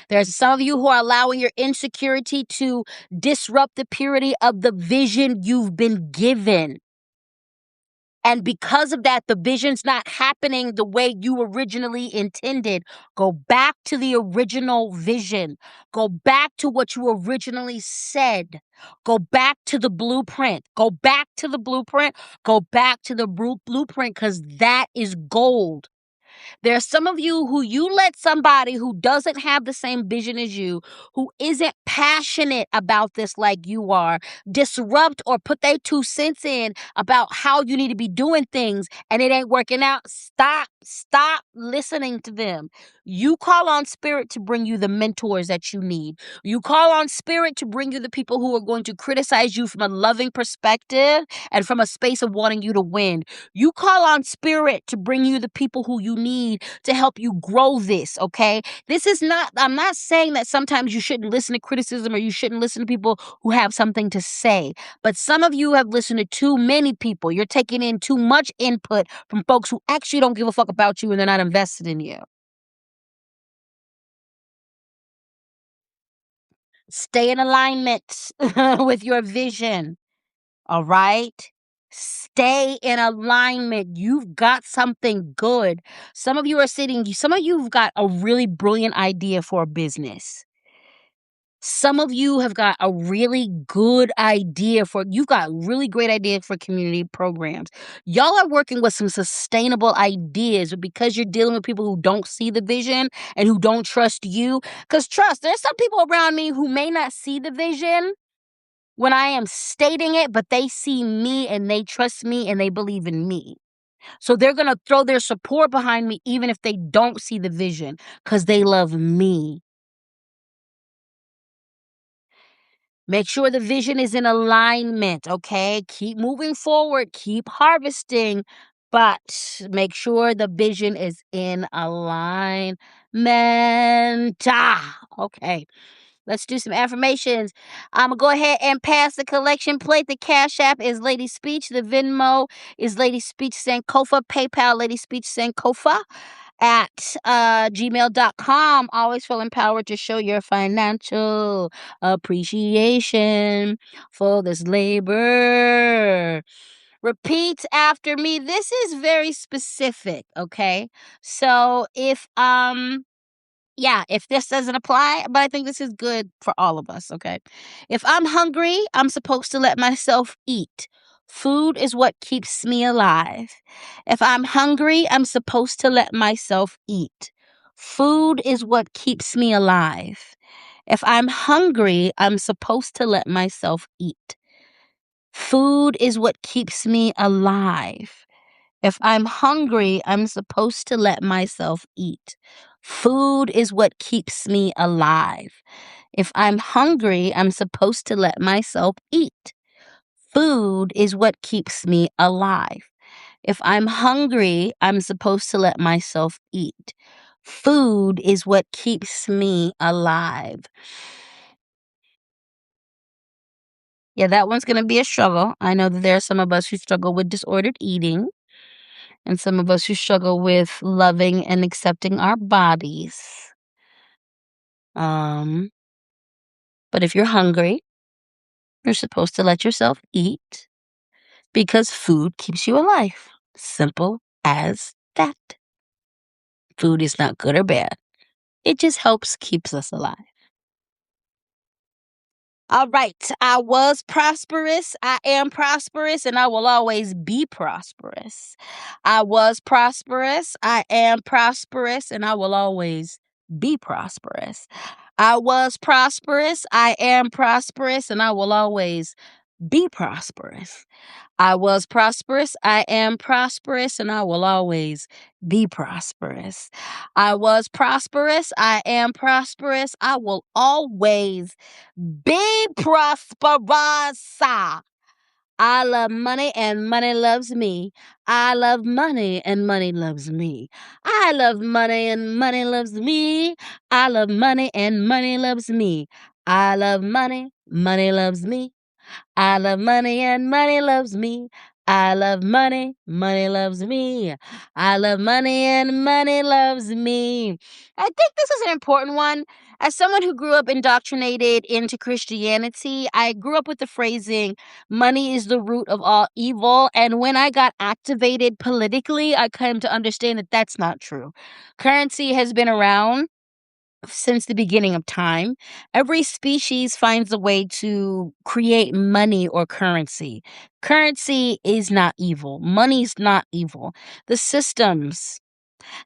There's some of you who are allowing your insecurity to disrupt the purity of the vision you've been given. And because of that, the vision's not happening the way you originally intended. Go back to the original vision. Go back to what you originally said. Go back to the blueprint. Go back to the blueprint. Go back to the blueprint, because that is gold. There are some of you who you let somebody who doesn't have the same vision as you, who isn't passionate about this like you are, disrupt or put their 2 cents in about how you need to be doing things and it ain't working out. Stop listening to them. You call on Spirit to bring you the mentors that you need. You call on Spirit to bring you the people who are going to criticize you from a loving perspective and from a space of wanting you to win. You call on Spirit to bring you the people who you need to help you grow this, okay? I'm not saying that sometimes you shouldn't listen to criticism or you shouldn't listen to people who have something to say. But some of you have listened to too many people. You're taking in too much input from folks who actually don't give a fuck about you and they're not invested in you. Stay in alignment with your vision. All right? Stay in alignment. You've got something good. Some of you've got a really brilliant idea for a business. Some of you have got a really good you've got really great ideas for community programs. Y'all are working with some sustainable ideas, but because you're dealing with people who don't see the vision and who don't trust you, because trust, there's some people around me who may not see the vision when I am stating it, but they see me and they trust me and they believe in me. So they're going to throw their support behind me even if they don't see the vision because they love me. Make sure the vision is in alignment, okay? Keep moving forward, keep harvesting, but make sure the vision is in alignment. Okay. Let's do some affirmations. I'm going to go ahead and pass the collection plate. The Cash App is Lady Speech. The Venmo is Lady Speech Sankofa. PayPal, Lady Speech Sankofa at gmail.com. Always feel empowered to show your financial appreciation for this labor. Repeat after me. This is very specific, okay? So if this doesn't apply, but I think this is good for all of us, okay? If I'm hungry, I'm supposed to let myself eat. Food is what keeps me alive. If I'm hungry, I'm supposed to let myself eat. Food is what keeps me alive. If I'm hungry, I'm supposed to let myself eat. Food is what keeps me alive. If I'm hungry, I'm supposed to let myself eat. Food is what keeps me alive. If I'm hungry, I'm supposed to let myself eat. Food is what keeps me alive. If I'm hungry, I'm supposed to let myself eat. Food is what keeps me alive. Yeah, that one's going to be a struggle. I know that there are some of us who struggle with disordered eating, and some of us who struggle with loving and accepting our bodies. Um, but if you're hungry, you're supposed to let yourself eat because food keeps you alive. Simple as that. Food is not good or bad. It just helps keeps us alive. All right. I was prosperous. I am prosperous, and I will always be prosperous. I was prosperous. I am prosperous, and I will always be prosperous. I was prosperous. I am prosperous, and I will always be prosperous. I was prosperous. I am prosperous, and I will always be prosperous. I was prosperous. I am prosperous. I will always be prosperous. I love money and money loves me. I love money and money loves me. I love money and money loves me. I love money and money loves me. I love money, money loves me. I love money and money loves me. I love money, money loves me. I love money and money loves me. I think this is an important one. As someone who grew up indoctrinated into Christianity, I grew up with the phrasing, money is the root of all evil. And when I got activated politically, I came to understand that that's not true. Currency has been around since the beginning of time. Every species finds a way to create money or currency. Currency is not evil. Money's not evil. The systems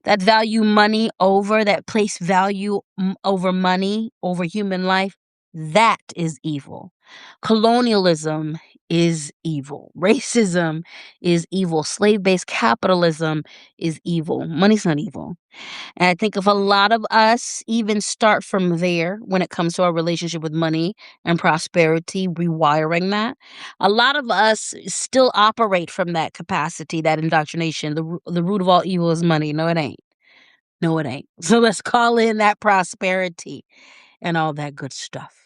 that value money over, that place value over money, over human life, that is evil. Colonialism is evil. Racism is evil. Slave-based capitalism is evil. Money's not evil. And I think if a lot of us even start from there when it comes to our relationship with money and prosperity, rewiring that, a lot of us still operate from that capacity, that indoctrination. The root of all evil is money. No, it ain't. No, it ain't. So let's call in that prosperity and all that good stuff.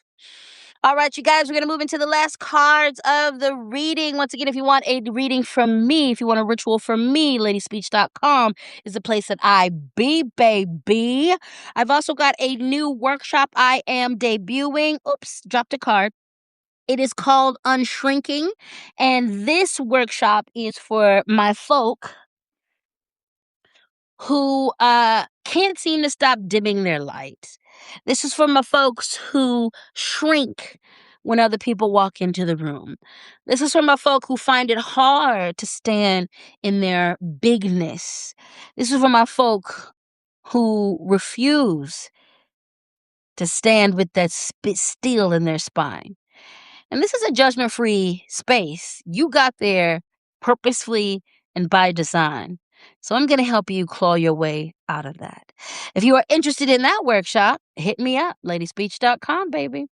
All right, you guys, we're going to move into the last cards of the reading. Once again, if you want a reading from me, if you want a ritual from me, LadySpeech.com is the place that I be, baby. I've also got a new workshop I am debuting. Oops, dropped a card. It is called Unshrinking, and this workshop is for my folk who can't seem to stop dimming their light. This is for my folks who shrink when other people walk into the room. This is for my folk who find it hard to stand in their bigness. This is for my folk who refuse to stand with that steel in their spine. And this is a judgment-free space. You got there purposefully and by design. So I'm going to help you claw your way out of that. If you are interested in that workshop, hit me up, ladyspeech.com, baby.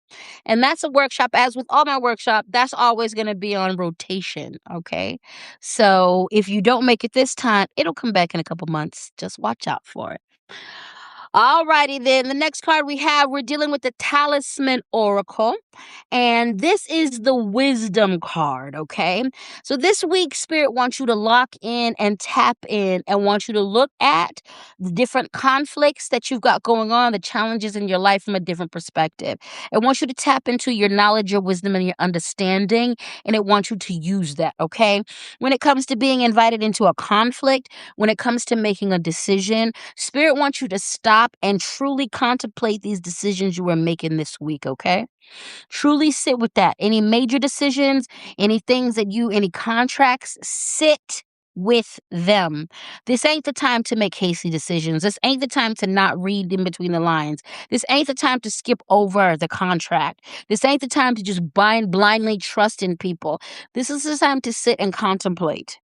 And that's a workshop, as with all my workshop, that's always going to be on rotation, okay? So if you don't make it this time, it'll come back in a couple months. Just watch out for it. Alrighty then. The next card we have, we're dealing with the Talisman Oracle. And this is the wisdom card, okay? So this week, Spirit wants you to lock in and tap in and wants you to look at the different conflicts that you've got going on, the challenges in your life from a different perspective. It wants you to tap into your knowledge, your wisdom, and your understanding, and it wants you to use that, okay? When it comes to being invited into a conflict, when it comes to making a decision, Spirit wants you to stop and truly contemplate these decisions you are making this week, okay? Truly sit with that. Any major decisions, any things that any contracts, sit with them. This ain't the time to make hasty decisions. This ain't the time to not read in between the lines. This ain't the time to skip over the contract. This ain't the time to just blindly trust in people. This is the time to sit and contemplate.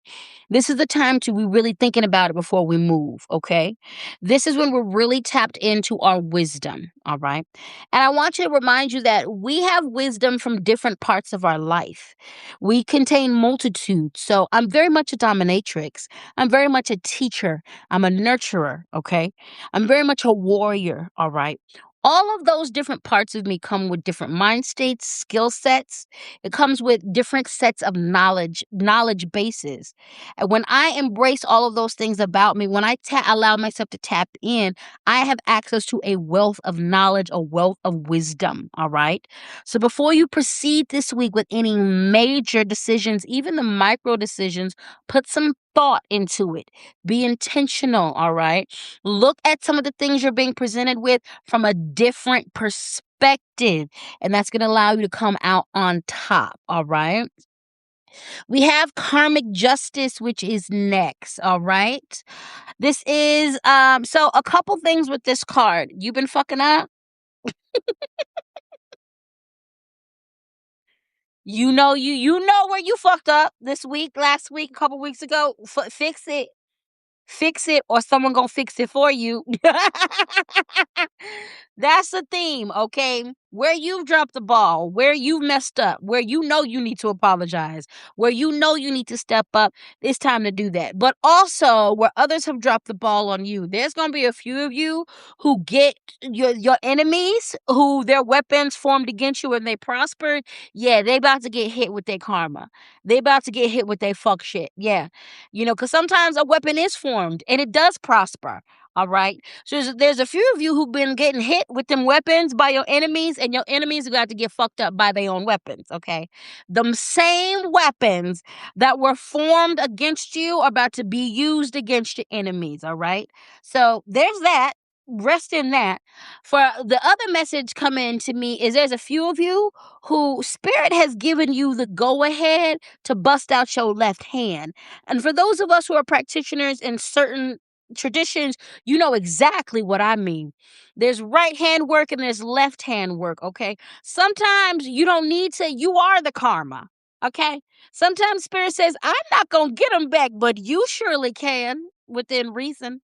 This is the time to be really thinking about it before we move, okay? This is when we're really tapped into our wisdom, all right? And I want to remind you that we have wisdom from different parts of our life. We contain multitudes. So I'm very much a dominatrix. I'm very much a teacher. I'm a nurturer, okay? I'm very much a warrior, all right? All of those different parts of me come with different mind states, skill sets. It comes with different sets of knowledge bases. And when I embrace all of those things about me, when I allow myself to tap in, I have access to a wealth of knowledge, a wealth of wisdom. All right. So before you proceed this week with any major decisions, even the micro decisions, put some thought into it. Be intentional. All right. Look at some of the things you're being presented with from a different perspective, and that's going to allow you to come out on top. All right. We have karmic justice, which is next. All right. This is so a couple things with this card. You've been fucking up. You know where you fucked up this week, last week, a couple weeks ago. Fix it. Fix it, or someone gonna fix it for you. That's the theme, okay? Where you've dropped the ball, where you messed up, where you know you need to apologize, where you know you need to step up, it's time to do that. But also where others have dropped the ball on you, there's gonna be a few of you who get your enemies, who their weapons formed against you and they prospered. Yeah, they about to get hit with their karma. They about to get hit with their fuck shit. Yeah. Because sometimes a weapon is formed and it does prosper. All right. So there's a few of you who've been getting hit with them weapons by your enemies, and your enemies got to get fucked up by their own weapons. Okay. Them same weapons that were formed against you are about to be used against your enemies. All right. So there's that. Rest in that. For the other message coming to me is there's a few of you who Spirit has given you the go ahead to bust out your left hand. And for those of us who are practitioners in certain traditions, you know exactly what I mean. There's right hand work and there's left hand work, okay? Sometimes you don't need to, you are the karma, okay? Sometimes Spirit says, I'm not going to get them back, but you surely can within reason.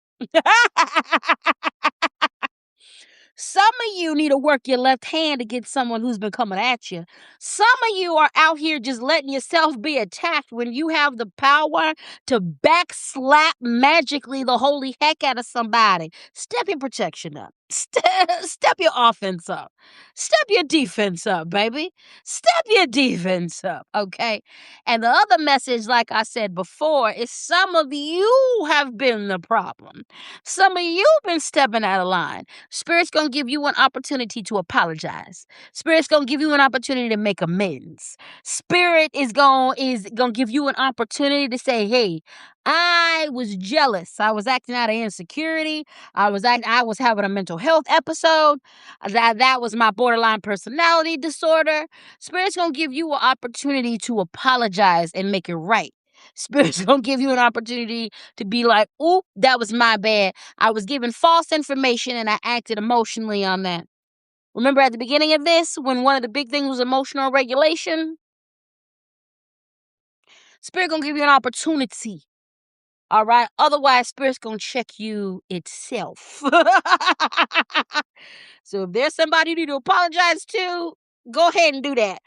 Some of you need to work your left hand against someone who's been coming at you. Some of you are out here just letting yourself be attacked when you have the power to backslap magically the holy heck out of somebody. Step your protection up. Step your offense up. Step your defense up, baby. Step your defense up, okay? And the other message, like I said before, is some of you have been the problem. Some of you been stepping out of line. Spirit's going to give you an opportunity to apologize. Spirit's going to give you an opportunity to make amends. Spirit is going to give you an opportunity to say, hey, I was jealous. I was acting out of insecurity. I was having a mental health episode. That was my borderline personality disorder. Spirit's going to give you an opportunity to apologize and make it right. Spirit's going to give you an opportunity to be like, oop, that was my bad. I was given false information and I acted emotionally on that. Remember at the beginning of this, when one of the big things was emotional regulation? Spirit going to give you an opportunity. All right. Otherwise, Spirit's going to check you itself. So if there's somebody you need to apologize to, go ahead and do that.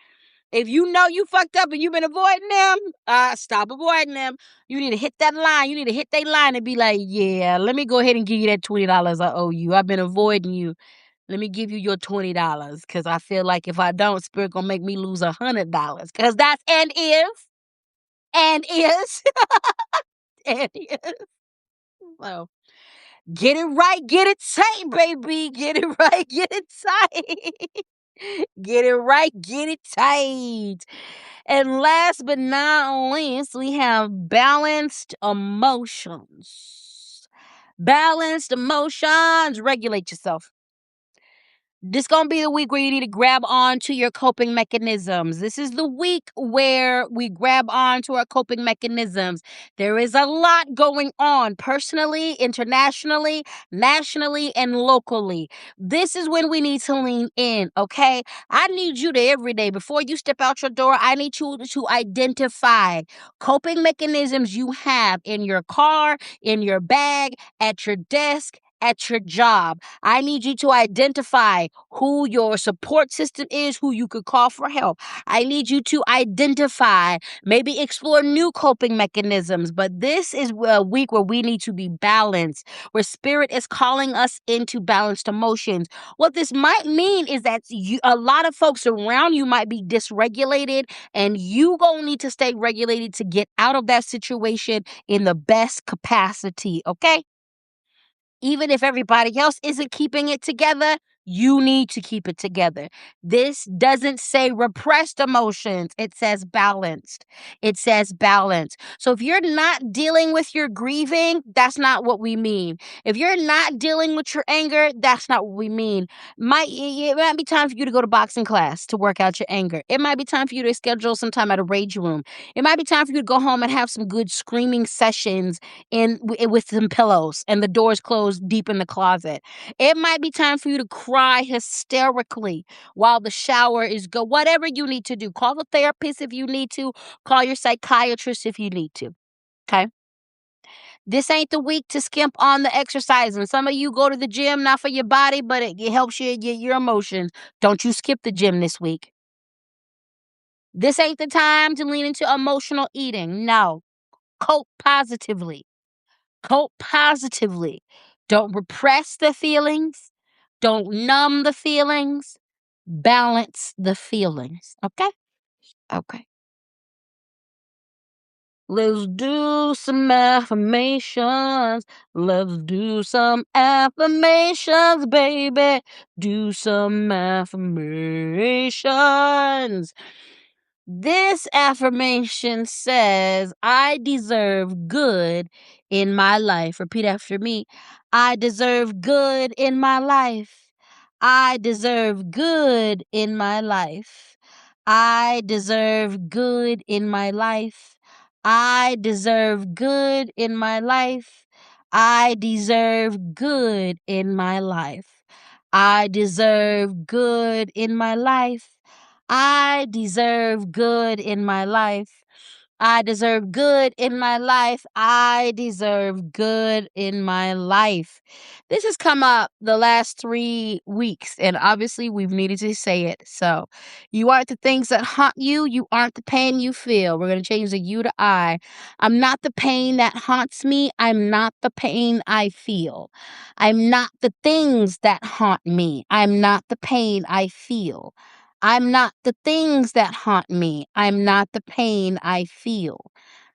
If you know you fucked up and you've been avoiding them, stop avoiding them. You need to hit that line. You need to hit that line and be like, yeah, let me go ahead and give you that $20 I owe you. I've been avoiding you. Let me give you your $20 because I feel like if I don't, Spirit gonna make me lose $100 because that's and is and is. So get it right, get it tight, baby. Get it right, get it tight. Get it right, get it tight. And last but not least, we have balanced emotions. Balanced emotions. Regulate yourself. This gonna be the week where you need to grab on to your coping mechanisms. This is the week where we grab on to our coping mechanisms. There is a lot going on personally, internationally, nationally, and locally. This is when we need to lean in, okay? I need you to every day, before you step out your door, I need you to identify coping mechanisms you have in your car, in your bag, at your desk, at your job. I need you to identify who your support system is, who you could call for help. I need you to identify, maybe explore new coping mechanisms. But this is a week where we need to be balanced, where Spirit is calling us into balanced emotions. What this might mean is that a lot of folks around you might be dysregulated, and you gonna need to stay regulated to get out of that situation in the best capacity, okay? Even if everybody else isn't keeping it together, you need to keep it together. This doesn't say repressed emotions. It says balanced. It says balance. So if you're not dealing with your grieving, that's not what we mean. If you're not dealing with your anger, that's not what we mean. It might be time for you to go to boxing class to work out your anger. It might be time for you to schedule some time at a rage room. It might be time for you to go home and have some good screaming sessions with some pillows and the doors closed deep in the closet. It might be time for you to cry hysterically while the shower is whatever you need to do. Call the therapist if you need to. Call your psychiatrist if you need to. Okay? This ain't the week to skimp on the exercise. And some of you go to the gym, not for your body, but it helps you get your emotions. Don't you skip the gym this week. This ain't the time to lean into emotional eating. No. Cope positively. Cope positively. Don't repress the feelings. Don't numb the feelings. Balance the feelings. Okay? Okay. Let's do some affirmations. Let's do some affirmations, baby. Do some affirmations. This affirmation says, I deserve good in my life. Repeat after me. I deserve good in my life. I deserve good in my life. I deserve good in my life. I deserve good in my life. I deserve good in my life. I deserve good in my life. I deserve good in my life. I deserve good in my life. I deserve good in my life. This has come up the last 3 weeks, and obviously we've needed to say it. So, you aren't the things that haunt you. You aren't the pain you feel. We're going to change the you to I. I'm not the pain that haunts me. I'm not the pain I feel. I'm not the things that haunt me. I'm not the pain I feel. I'm not the things that haunt me. I'm not the pain I feel.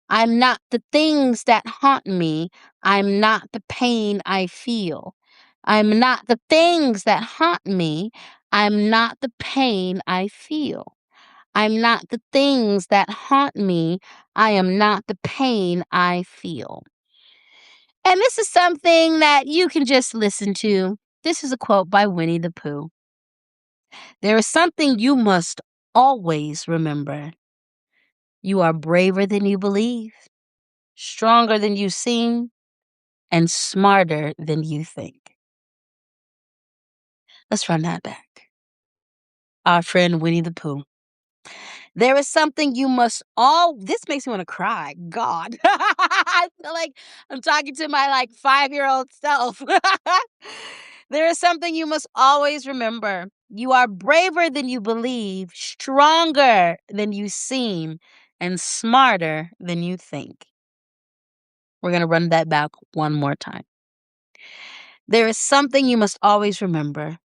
I'm not the things that haunt me. I'm not the pain I feel. I'm not the things that haunt me. I'm not the pain I feel. I'm not the things that haunt me. I am not the pain I feel. And this is something that you can just listen to. This is a quote by Winnie the Pooh. There is something you must always remember. You are braver than you believe, stronger than you seem, and smarter than you think. Let's run that back. Our friend Winnie the Pooh. There is something you must this makes me want to cry. God. I feel like I'm talking to my 5-year-old self. There is something you must always remember. You are braver than you believe, stronger than you seem, and smarter than you think. We're going to run that back one more time. There is something you must always remember.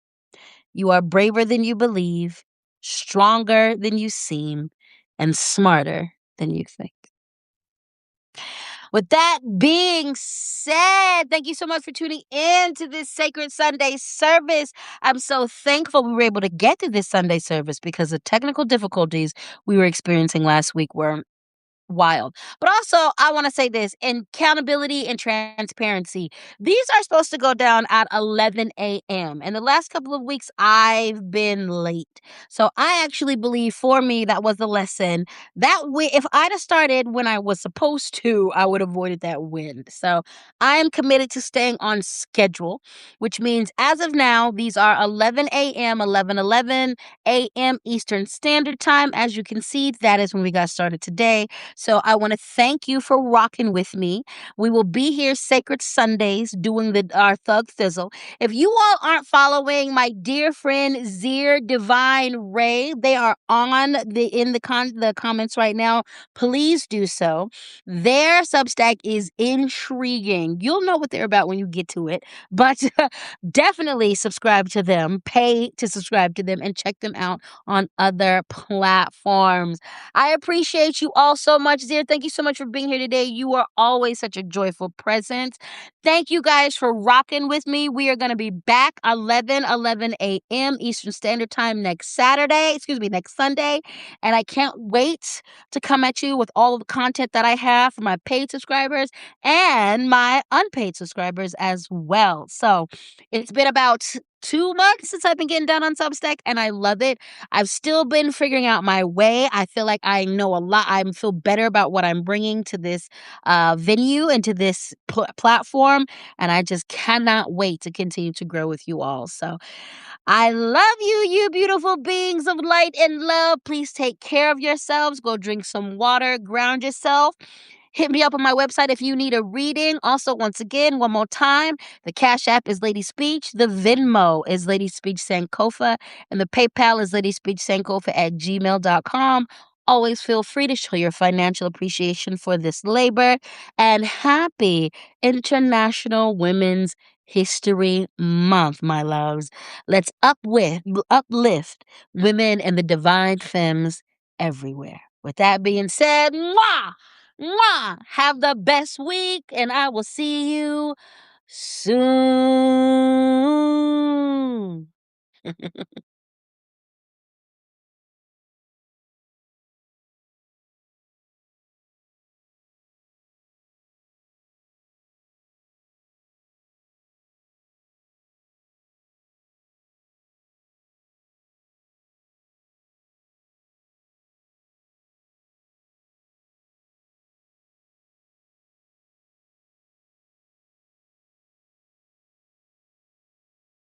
You are braver than you believe, stronger than you seem, and smarter than you think. With that being said, thank you so much for tuning in to this Sacred Sunday service. I'm so thankful we were able to get to this Sunday service because the technical difficulties we were experiencing last week were wild. But also, I want to say this, accountability and transparency. These are supposed to go down at 11 a.m. And the last couple of weeks, I've been late. So I actually believe for me, that was the lesson. That way, if I'd have started when I was supposed to, I would have avoided that wind. So I am committed to staying on schedule, which means as of now, these are 11 a.m., 11 a.m. Eastern Standard Time. As you can see, that is when we got started today. So I want to thank you for rocking with me. We will be here Sacred Sundays doing our Thug Thizzle. If you all aren't following my dear friend Zir Divine Ray, they are on the comments right now. Please do so. Their Substack is intriguing. You'll know what they're about when you get to it, but definitely subscribe to them, pay to subscribe to them, and check them out on other platforms. I appreciate you all so much, Zir. Thank you so much for being here today. You are always such a joyful presence. Thank you guys for rocking with me. We are going to be back 11 a.m. Eastern Standard Time next Sunday. And I can't wait to come at you with all of the content that I have for my paid subscribers and my unpaid subscribers as well. So it's been about 2 months since I've been getting down on Substack, and I love it. I've still been figuring out my way. I feel like I know a lot. I feel better about what I'm bringing to this venue and to this platform, and I just cannot wait to continue to grow with you all. So I love you, you beautiful beings of light and love. Please take care of yourselves. Go drink some water, ground yourself. Hit me up on my website if you need a reading. Also, once again, one more time, the Cash App is LadySpeech. The Venmo is LadySpeech Sankofa. And the PayPal is LadySpeechSankofa@gmail.com. Always feel free to show your financial appreciation for this labor. And happy International Women's History Month, my loves. Let's uplift women and the divine femmes everywhere. With that being said, mwah! Mwah! Have the best week, and I will see you soon.